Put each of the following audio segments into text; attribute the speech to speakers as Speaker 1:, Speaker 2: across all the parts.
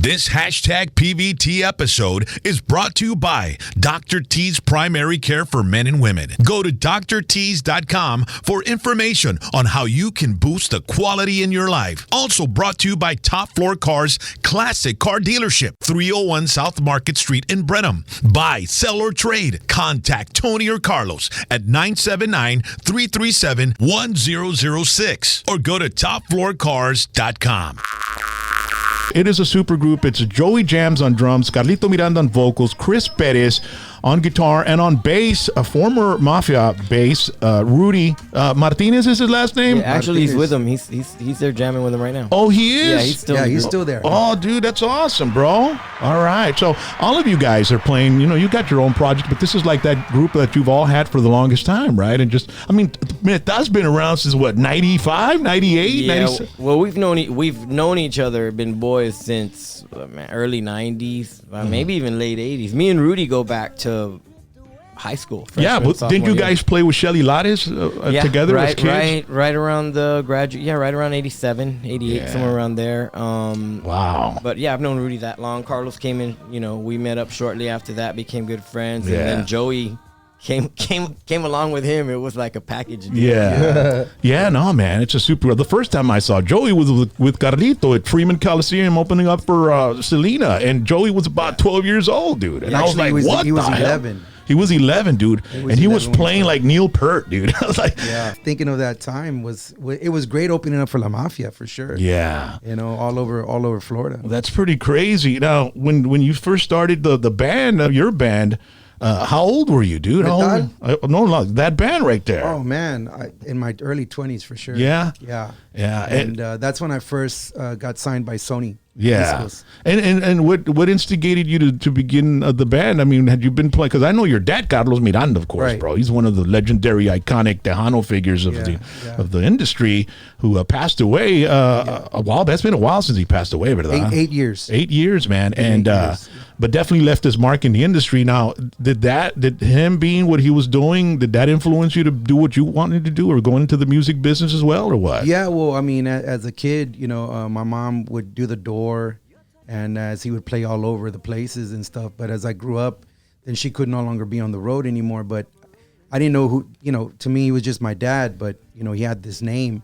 Speaker 1: This hashtag PVT episode is brought to you by Dr. T's Primary Care for Men and Women. Go to drtees.com for information on how you can boost the quality in your life. Also brought to you by Top Floor Cars Classic Car Dealership, 301 South Market Street in Brenham. Buy, sell, or trade. Contact Tony or Carlos at 979-337-1006 or go to topfloorcars.com.
Speaker 2: It is a super group. It's Joey Jams on drums, Carlito Miranda on vocals, Chris Perez on guitar, and on bass, a former Mafia bass, Rudy Martinez is his last name?
Speaker 3: Yeah, actually, he's with him. He's there jamming with him right now.
Speaker 2: Oh, he is?
Speaker 3: Yeah, he's still
Speaker 4: there.
Speaker 2: Oh, dude, that's awesome, bro. All right. So all of you guys are playing, you got your own project, but this is like that group that you've all had for the longest time, right? And just, that's been around since what, 95, 98,
Speaker 3: yeah,
Speaker 2: 97?
Speaker 3: Well, we've known each other, been boys since early 90s, maybe even late 80s. Me and Rudy go back to high school.
Speaker 2: Yeah, but didn't you guys play with Shelly Lattes together as kids?
Speaker 3: Right around the graduate. Yeah, right around 87, 88, somewhere around there.
Speaker 2: Wow.
Speaker 3: But yeah, I've known Rudy that long. Carlos came in. We met up shortly after that, became good friends, and then Joey came along with him. It was like a package deal.
Speaker 2: Yeah, no, man, it's a super. The first time I saw Joey was with Carlito at Freeman Coliseum opening up for Selena, and Joey was about 12 years old, dude. And I was like, what? He was 11. He was 11, dude, and he was playing like Neil Peart, dude. I was like,
Speaker 4: thinking of that time it was great opening up for La Mafia for sure.
Speaker 2: Yeah,
Speaker 4: all over Florida.
Speaker 2: Well, that's pretty crazy. Now, when you first started the band, your band. How old were you, dude? No, that band right there.
Speaker 4: Oh man, in my early 20s for sure.
Speaker 2: Yeah.
Speaker 4: And that's when I first got signed by Sony.
Speaker 2: Yeah. And what instigated you to begin the band? Had you been playing? Because I know your dad, Carlos Miranda, of course, bro. He's one of the legendary, iconic Tejano figures of the industry who passed away a while. That's been a while since he passed away, ¿verdad?
Speaker 4: 8 years.
Speaker 2: 8 years, man. But definitely left his mark in the industry. Now, did him being what he was doing, did that influence you to do what you wanted to do or go into the music business as well, or what?
Speaker 4: Yeah, well, as a kid, my mom would do the door, and as he would play all over the places and stuff. But as I grew up, then she could no longer be on the road anymore. But I didn't know who, to me, he was just my dad, but, he had this name.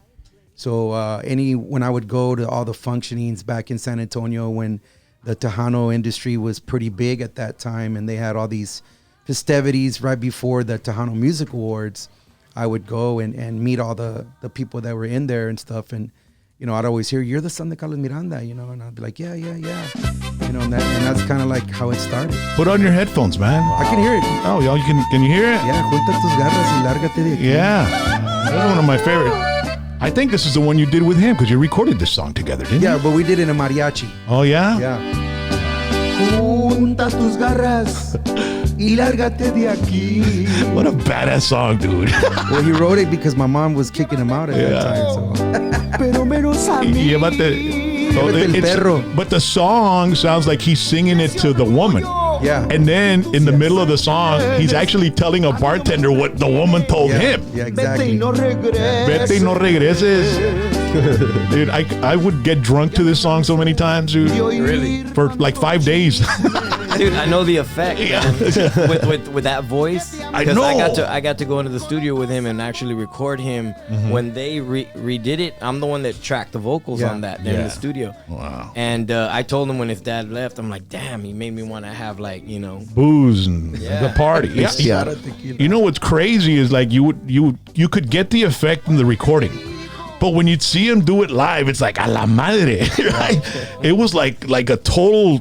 Speaker 4: So when I would go to all the functionings back in San Antonio when the Tejano industry was pretty big at that time, and they had all these festivities right before the Tejano Music Awards, I would go and meet all the people that were in there and stuff. And, I'd always hear, "You're the son of Carlos Miranda," and I'd be like, yeah. And that's kind of like how it started.
Speaker 2: Put on your headphones, man.
Speaker 4: I can hear it.
Speaker 2: Oh, y'all, can you hear it?
Speaker 4: Yeah, junta tus garras y lárgate de aquí.
Speaker 2: Yeah, that's one of my favorite. I think this is the one you did with him because you recorded this song together, didn't you?
Speaker 4: Yeah, but we did it in a mariachi.
Speaker 2: Oh, yeah?
Speaker 4: Yeah. Junta tus garras y lárgate de aquí.
Speaker 2: What a badass song, dude.
Speaker 4: Well, he wrote it because my mom was kicking him out at that time. So. Pero menos a mí.
Speaker 2: But the song sounds like he's singing it to the woman.
Speaker 4: Yeah.
Speaker 2: And then in the middle of the song, he's actually telling a bartender what the woman told him.
Speaker 4: Yeah, exactly.
Speaker 2: Vete y no regreses. Dude, I would get drunk to this song so many times, dude.
Speaker 3: Really?
Speaker 2: For like 5 days.
Speaker 3: Dude, I know the effect with that voice.
Speaker 2: I know.
Speaker 3: I got to go into the studio with him and actually record him when they redid it. I'm the one that tracked the vocals on that in the studio.
Speaker 2: Wow.
Speaker 3: And I told him when his dad left, I'm like, damn, he made me want to have
Speaker 2: booze and the party. Yeah. You know what's crazy is like you could get the effect in the recording. But when you'd see him do it live, it's like a la madre, right? It was like a total,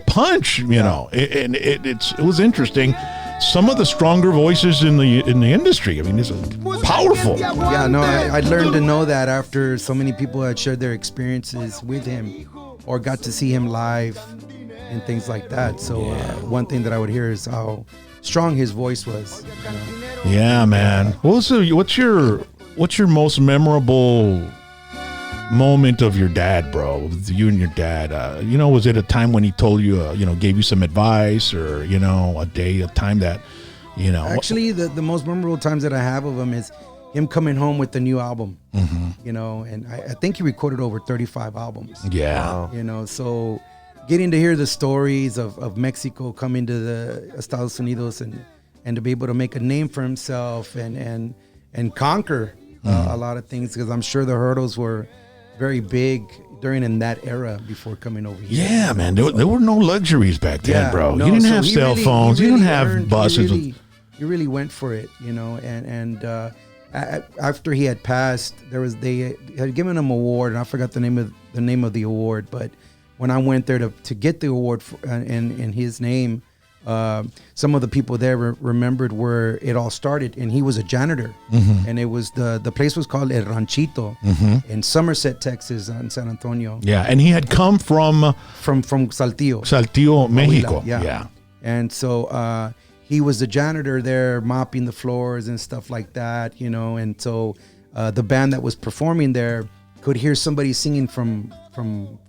Speaker 2: punch, and it was interesting. Some of the stronger voices in the industry. It's powerful.
Speaker 4: Yeah, no, I learned to know that after so many people had shared their experiences with him, or got to see him live, and things like that. So one thing that I would hear is how strong his voice was.
Speaker 2: Yeah, man. Well, so What's your most memorable moment of your dad, bro? With you and your dad, was it a time when he told you, gave you some advice, or a time that,
Speaker 4: Actually, the most memorable times that I have of him is him coming home with the new album. And I think he recorded over 35 albums.
Speaker 2: Yeah.
Speaker 4: So getting to hear the stories of Mexico coming to the Estados Unidos and to be able to make a name for himself and conquer a lot of things, because I'm sure the hurdles were very big in that era before coming over here.
Speaker 2: Yeah, man. There were no luxuries back then, bro.
Speaker 4: No,
Speaker 2: you didn't
Speaker 4: so
Speaker 2: have
Speaker 4: he
Speaker 2: cell
Speaker 4: really-
Speaker 2: phones.
Speaker 4: he
Speaker 2: You
Speaker 4: really
Speaker 2: didn't have
Speaker 4: earned-
Speaker 2: buses.
Speaker 4: He really went for it, you know. And after he had passed, they had given him an award, and I forgot the name of the award. But when I went there to get the award in his name, some of the people there remembered where it all started, and he was a janitor, and it was the place was called El Ranchito in Somerset, Texas, in San Antonio.
Speaker 2: Yeah, and he had come from
Speaker 4: Saltillo,
Speaker 2: Mexico.
Speaker 4: yeah.
Speaker 2: Yeah.
Speaker 4: And so he was the janitor there, mopping the floors and stuff like that, you know. And so the band that was performing there could hear somebody singing from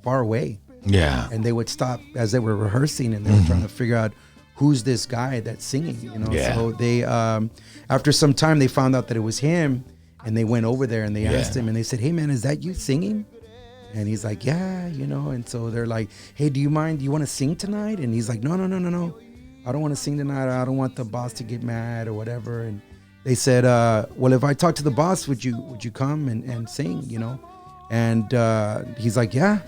Speaker 4: far away.
Speaker 2: Yeah.
Speaker 4: And they would stop as they were rehearsing, and they were trying to figure out who's this guy that's singing, you know.
Speaker 2: Yeah.
Speaker 4: So they after some time they found out that it was him, and they went over there and they asked him, and they said, "Hey man, is that you singing?" And he's like, "Yeah, you know." And so they're like, "Hey, do you mind? Do you want to sing tonight?" And he's like, No. I don't want to sing tonight. I don't want the boss to get mad or whatever." And they said, "Well, if I talk to the boss, would you come and sing, you know?" And he's like, "Yeah."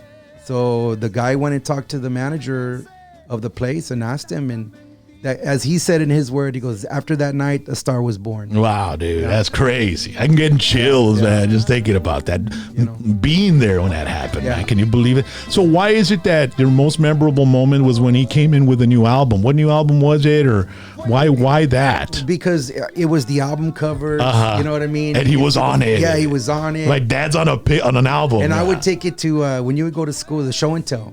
Speaker 4: So the guy went and talked to the manager of the place and asked him, and that, as he said in his word, he goes, "After that night, a star was born."
Speaker 2: Wow, dude, that's crazy. I'm getting chills, man, just thinking about that, being there when that happened, man. Can you believe it? So why is it that your most memorable moment was when he came in with a new album? What new album was it, or why that?
Speaker 4: Because it was the album cover, you know what I mean?
Speaker 2: And he was on it.
Speaker 4: Yeah, he was on it.
Speaker 2: Like Dad's on an album.
Speaker 4: And I would take it to, when you would go to school, the show and tell.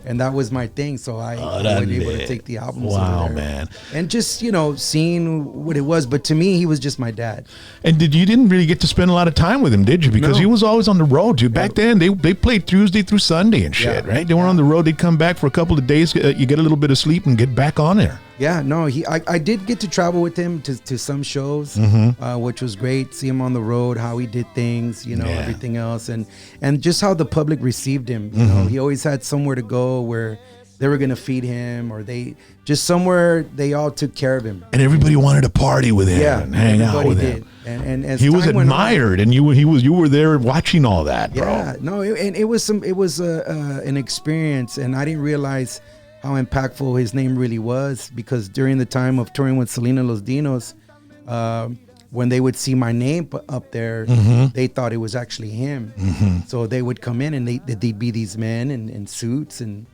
Speaker 4: And that was my thing, so I was able to take the albums over
Speaker 2: Wow,
Speaker 4: there.
Speaker 2: man.
Speaker 4: And just, you know, seeing what it was. But to me, he was just my dad.
Speaker 2: And you didn't really get to spend a lot of time with him, did you? Because
Speaker 4: No.
Speaker 2: he was always on the road, dude. Back then, they played Tuesday through Sunday and shit, right? They were on the road. They'd come back for a couple of days. You get a little bit of sleep and get back on there.
Speaker 4: Yeah, no, I did get to travel with him to some shows, which was great. See him on the road, how he did things, you know, everything else, and just how the public received him. You know, he always had somewhere to go where they were gonna feed him, or somewhere they all took care of him.
Speaker 2: And everybody wanted to party with him and hang out with him.
Speaker 4: And as
Speaker 2: he was
Speaker 4: time went on-
Speaker 2: admired, and you were there watching all that, bro.
Speaker 4: Yeah, no, it was an experience, and I didn't realize how impactful his name really was, because during the time of touring with Selena Los Dinos, when they would see my name up there, they thought it was actually him. So they would come in, and they'd be these men in suits, and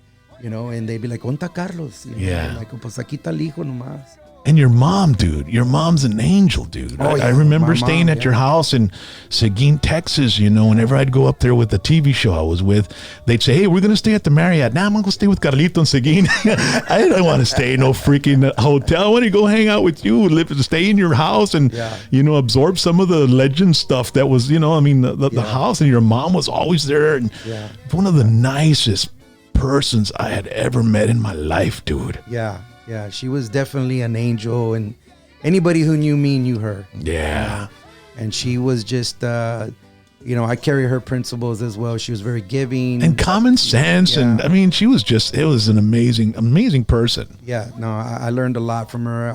Speaker 4: you know, and they'd be like, "Onta Carlos?" You know, like, "Pues aquí está el hijo nomás."
Speaker 2: And your mom, dude, your mom's an angel, dude.
Speaker 4: Oh,
Speaker 2: I
Speaker 4: yeah.
Speaker 2: remember
Speaker 4: My
Speaker 2: staying
Speaker 4: mom,
Speaker 2: at your house in Seguin, Texas, you know, whenever I'd go up there with the TV show I was with, they'd say, "Hey, we're going to stay at the Marriott." Now I'm going to go stay with Carlito in Seguin. I didn't want to stay in no freaking hotel. I want to go hang out with you, stay in your house and, you know, absorb some of the legend stuff that was, you know, I mean, the house, and your mom was always there. And one of the nicest persons I had ever met in my life, dude.
Speaker 4: Yeah, she was definitely an angel, and anybody who knew me knew her.
Speaker 2: Yeah.
Speaker 4: And she was just, you know, I carry her principles as well. She was very giving.
Speaker 2: And common sense. And I mean, it was an amazing person.
Speaker 4: Yeah, no, I learned a lot from her.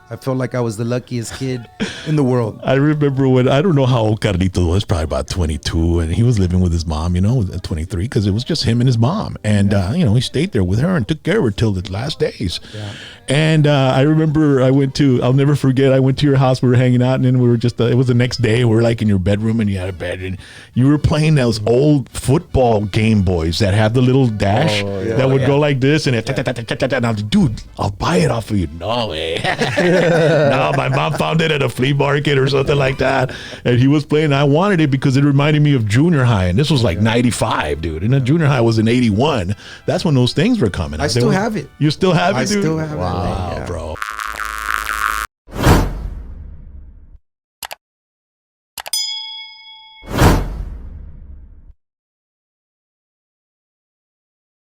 Speaker 4: I felt like I was the luckiest kid in the world.
Speaker 2: I remember I don't know how old Carlito was, probably about 22, and he was living with his mom, you know, at 23, because it was just him and his mom. And, you know, he stayed there with her and took care of her till the last days. Yeah. And I remember I'll never forget, I went to your house, we were hanging out, and then we were just, it was the next day, we were like in your bedroom, and you had a bed, and you were playing those old football Game Boys that have the little dash that would go like this, and and I was like, "Dude, I'll buy it off of you." No way. No, my mom found it at a flea market or something like that, and he was playing. I wanted it because it reminded me of junior high, and this was like 95, dude, and junior high was in 81. That's when those things were coming.
Speaker 4: I still have it.
Speaker 2: You still have it, dude?
Speaker 4: I still have it.
Speaker 2: Wow, bro.